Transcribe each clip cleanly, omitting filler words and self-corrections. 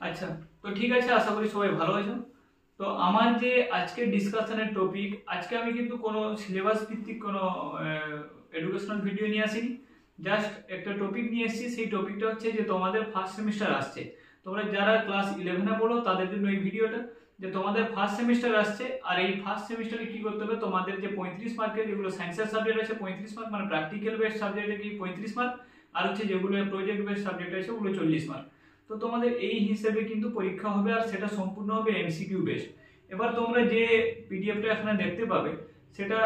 আচ্ছা, তো ঠিক আছে, আশা করি সবাই ভালো আছো। তো আমার যে আজকের ডিসকাশনের টপিক, আজকে আমি কিন্তু কোনো সিলেবাস ভিত্তিক কোনো এডুকেশনাল ভিডিও নিয়ে আসিনি। জাস্ট একটা টপিক নিয়ে এসেছি। সেই টপিকটা হচ্ছে যে তোমাদের ফার্স্ট সেমিস্টার আসছে, তোমরা যারা ক্লাস 11-এ পড়ো তাদের জন্য এই ভিডিওটা। যে তোমাদের ফার্স্ট সেমিস্টার আসছে, আর এই ফার্স্ট সেমিস্টারে কি করতে হবে, তোমাদের যে 35 মার্কের যেগুলো সায়েন্সের সাবজেক্ট আছে 35 মার্ক, মানে প্র্যাকটিক্যাল বেসড সাবজেক্টে কি 35 মার্ক, আর হচ্ছে যেগুলো প্রজেক্ট বেসড সাবজেক্ট আছে ওগুলো 40 মার্ক। তো তোমাদের এই হিসেবে কিন্তু পরীক্ষা হবে, আর সেটা সম্পূর্ণ হবে এমসিকিউ বেসড। এবার তোমরা যে পিডিএফটা এখানে দেখতে পাবে, সেটা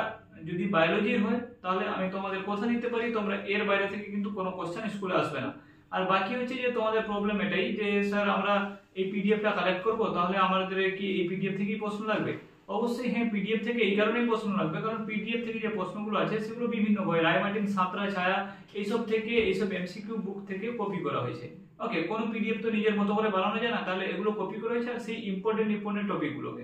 যদি বায়োলজির হয় তাহলে আমি তোমাদের কথা দিতে পারি তোমরা এর বাইরে থেকে কিন্তু কোনো কোশ্চেন স্কুলে আসবে না। আর বাকি হচ্ছে যে তোমাদের প্রবলেম এটাই যে স্যার আমরা এই পিডিএফটা কালেক্ট করব, তাহলে আমাদের কি এই পিডিএফ থেকেই প্রশ্ন লাগবে? অবশ্যই হ্যাঁ, পিডিএফ থেকে এই কারণেই প্রশ্ন লাগবে কারণ পিডিএফ থেকে যে প্রশ্নগুলো আছে সেগুলো বিভিন্ন বই, রায়মার্টিন, সাঁতরা, ছায়া, এইসব থেকে, এইসব এমসিকিউ বুক থেকে কপি করা হয়েছে। ওকে, কোনো পিডিএফ তো নিজের মতো করে বানানো যায় না, তাহলে এগুলো কপি করা হয়েছে আর সেই ইম্পর্টেন্ট টপিকগুলোকে।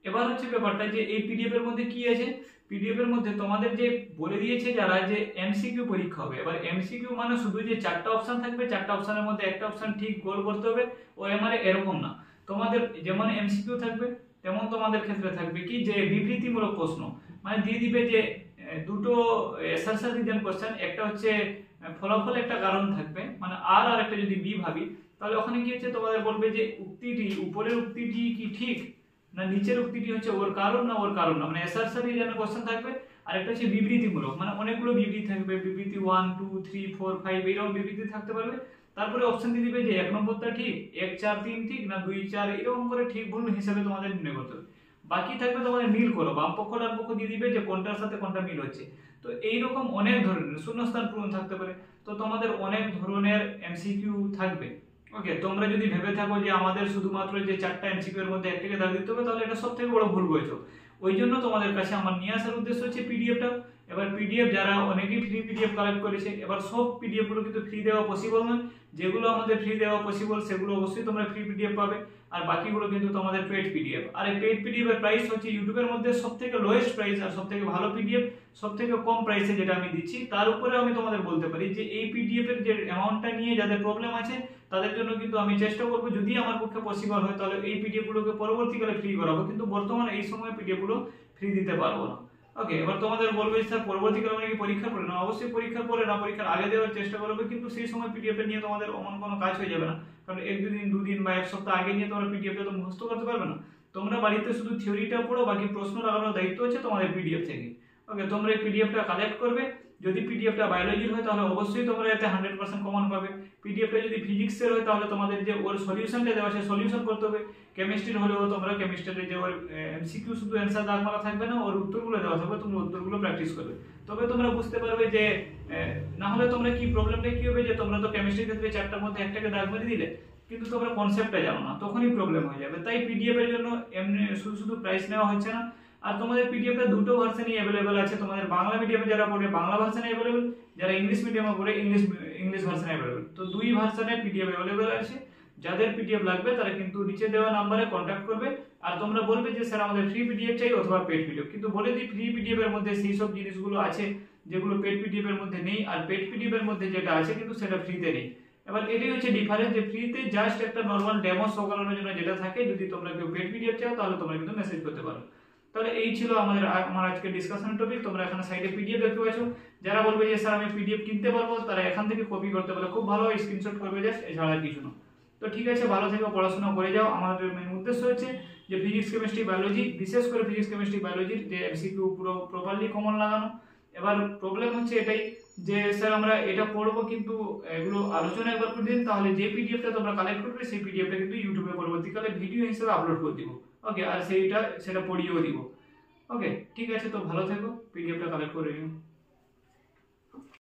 এবার হচ্ছে ব্যাপারটা যে এই পিডিএফ এর মধ্যে কি আছে, পিডিএফ এর মধ্যে তোমাদের যে বলে দিয়েছে যারা যে এমসিকিউ পরীক্ষা হবে। এবার এমসিকিউ মানে শুধু যে 4টা অপশন থাকবে, 4টা অপশনের মধ্যে একটা অপশন ঠিক গোল করতে হবে ও মানে এরকম না। তোমাদের যেমন এমসিকিউ থাকবে তেমন তোমাদের ক্ষেত্রে থাকবে কি যে বিবৃতিমূলক প্রশ্ন, মানে দিয়ে দিবে যে দুটো এসআরসি রিজন কোশ্চেন, একটা হচ্ছে ফলাফল, একটা কারণ থাকবে, মানে আর একটা যদি বি ভাবি, তাহলে ওখানে কি হচ্ছে তোমাদের বলবে যে উক্তিটি, উপরের উক্তিটি কি ঠিক না নিচের উক্তিটি হচ্ছে ওর কারণ না ওর কারণ না, মানে এসআরসি যেন কোশ্চেন থাকবে। আর একটা হচ্ছে বিবৃতিমূলক, মানে অনেকগুলো বিবৃতি থাকবে, বিবৃতি 1 2 3 4 5 এরকম বিবৃতি থাকতে পারবে। তারপরে অপশন দিয়ে দিবে যে 1 নম্বরটা ঠিক, 1 4 3 ঠিক না 2 4, এরকম করে ঠিক ভুল হিসাবে তোমাদের নির্ণয় করতে হবে। বাকি থাকবে তোমাদের মিল করো, বাম পক্ষ ডান পক্ষ দিয়ে দিবে যে কোনটার সাথে কোনটা মিল হচ্ছে। তো এইরকম অনেক ধরনের শূন্যস্থান পূরণ থাকতে পারে। তো তোমাদের অনেক ধরনের এমসিকিউ থাকবে। ওকে, তোমরা যদি ভেবে থাকো যে আমাদের শুধুমাত্র যে 4টা এমসিকিউ এর মধ্যে একটাকে দাগ দিতে হবে, তাহলে এটা সবথেকে বড় ভুল বলছো। ওই জন্য তোমাদের কাছে আমার নিয়ে আসার উদ্দেশ্য হচ্ছে পিডিএফটা। এবার পিডিএফ যারা অনেকেই ফ্রি পিডিএফ কালেক্ট করেছে, এবার সব পিডিএফ গুলো কিন্তু ফ্রি দেওয়া পসিবল নয়। যেগুলো আমাদের ফ্রি দেওয়া পসিবল সেগুলো অবশ্যই তোমরা ফ্রি পিডিএফ পাবে, আর বাকিগুলো কিন্তু তোমাদের পেড পিডিএফ। আর এই পেড পিডিএফ এর প্রাইস হচ্ছে ইউটিউবের মধ্যে সবথেকে লোয়েস্ট প্রাইস আর সবথেকে ভালো পিডিএফ, সবথেকে কম প্রাইসে যেটা আমি দিচ্ছি। তার উপরে আমি তোমাদের বলতে পারি যে এই পিডিএফ এর যে অ্যামাউন্টটা নিয়ে যাদের প্রবলেম আছে তাদের জন্য কিন্তু আমি চেষ্টা করব, যদি আমার পক্ষে পসিবল হয় তাহলে এই পিডিএফ গুলোকে পরবর্তীকালে ফ্রি করাবো, কিন্তু বর্তমানে এই সময় পিডিএফ গুলো ফ্রি দিতে পারবো না। ওকে, এবার তোমাদের বলবে স্যার পরবর্তীকালে মানে কি পরীক্ষার পরে না? অবশ্যই পরীক্ষার পরে না, পরীক্ষার আগে দেওয়ার চেষ্টা করবে, কিন্তু সেই সময় পিডিএফ নিয়ে তোমাদের অমন কোনো কাজ হয়ে যাবে না। কারণ 1 2 দিন বা 1 সপ্তাহ আগে নিয়ে তোমরা পিডিএফ তো মুখস্থ করতে পারবে না। তোমরা বাড়িতে শুধু থিওরিটা পড়ো, বাকি প্রশ্ন লাগানোর দায়িত্ব হচ্ছে তোমাদের পিডিএফ থেকে। ওকে, তোমরা এই পিডিএফটা কালেক্ট করবে। যদি পিডিএফটা বায়োলজির হয় তাহলে অবশ্যই তোমরা এতে 100% কমন পাবে। পিডিএফটা যদি ফিজিক্সের হয় তাহলে তোমাদের যে ওর সলিউশনটা দেওয়া আছে সলিউশন করতে হবে। কেমিস্ট্রির হলেও তোমরা কেমিস্ট্রির যে ওর এমসিকিউ শুধু অ্যান্সার দাগ মারা থাকবে না, ওর উত্তরগুলো দেওয়া থাকবে, তোমরা উত্তরগুলো প্র্যাকটিস করবে। তবে তোমরা বুঝতে পারবে যে না হলে তোমরা কি প্রবলেমটা কি হবে, যে তোমরা তো কেমিস্ট্রির ক্ষেত্রে 4টার মধ্যে একটাকে দাগ মেরে দিলে, কিন্তু তোমরা কনসেপ্টটা জানো না, তখনই প্রবলেম হয়ে যাবে। তাই পিডিএফ এর জন্য এমনি শুধু শুধু প্রাইস নেওয়া হচ্ছে না। আর তোমাদের পিডিএফটা দুটো ভার্সনই अवेलेबल আছে। তোমাদের বাংলা মিডিয়ামে যারা পড়ে বাংলা ভার্সনে अवेलेबल, যারা ইংলিশ মিডিয়ামে পড়ে ইংলিশ ভার্সনে अवेलेबल। তো দুই ভার্সনে পিডিএফ अवेलेबल আছে। যাদের পিডিএফ লাগবে তারা কিন্তু নিচে দেওয়া নম্বরে কন্টাক্ট করবে, আর তোমরা বলবে যে স্যার আমাদের ফ্রি পিডিএফ চাই অথবা পেড পিডিএফ। কিন্তু বলে দিই, ফ্রি পিডিএফ এর মধ্যে সেই সব জিনিসগুলো আছে যেগুলো পেড পিডিএফ এর মধ্যে নেই, আর পেড পিডিএফ এর মধ্যে যেটা আছে কিন্তু সেটা ফ্রিতে নেই। এবার এটাই হচ্ছে ডিফারেন্স, যে ফ্রিতে জাস্ট একটা নরমাল ডেমো শো করানোর জন্য যেটা থাকে, যদি তোমরা কেউ পেড পিডিএফ চাও তাহলে তোমরা কিন্তু মেসেজ করতে পারো। তাহলে এই ছিল আমার আজকে ডিসকাশন টপিক। তোমরা এখানে সাইডে পিডিএফ দেখতে পাচ্ছ। যারা বলবে যে স্যার আমি পিডিএফ কিনতে পারবো, তারা এখান থেকে কপি করতে পারবে, খুব ভালো স্ক্রিনশট করবে জাস্ট, এছাড়া কিছু না। তো ঠিক আছে, ভালো থেকো, পড়াশোনা করে যাও। আমাদের মেন উদ্দেশ্য হচ্ছে যে ফিজিক্স কেমিস্ট্রি বায়োলজি, বিশেষ করে ফিজিক্স কেমিস্ট্রি বায়োলজির যে এমসিকিউ পুরো প্রপারলি কমন লাগানো। এবার প্রবলেম হচ্ছে এটাই যে স্যার আমরা এটা পড়বো, কিন্তু এগুলো আলোচনা একবার করে দিন, তাহলে যে পিডিএফটা তোমরা কালেক্ট করবে সেই পিডিএফটা কিন্তু ইউটিউবে পরবর্তীকালে ভিডিও হিসেবে আপলোড করে দিব। ওকে, আর সেটা পড়িয়েও দিব। ওকে, ঠিক আছে, তো ভালো থেকো, পিডিএফটা কালেক্ট করে নিও।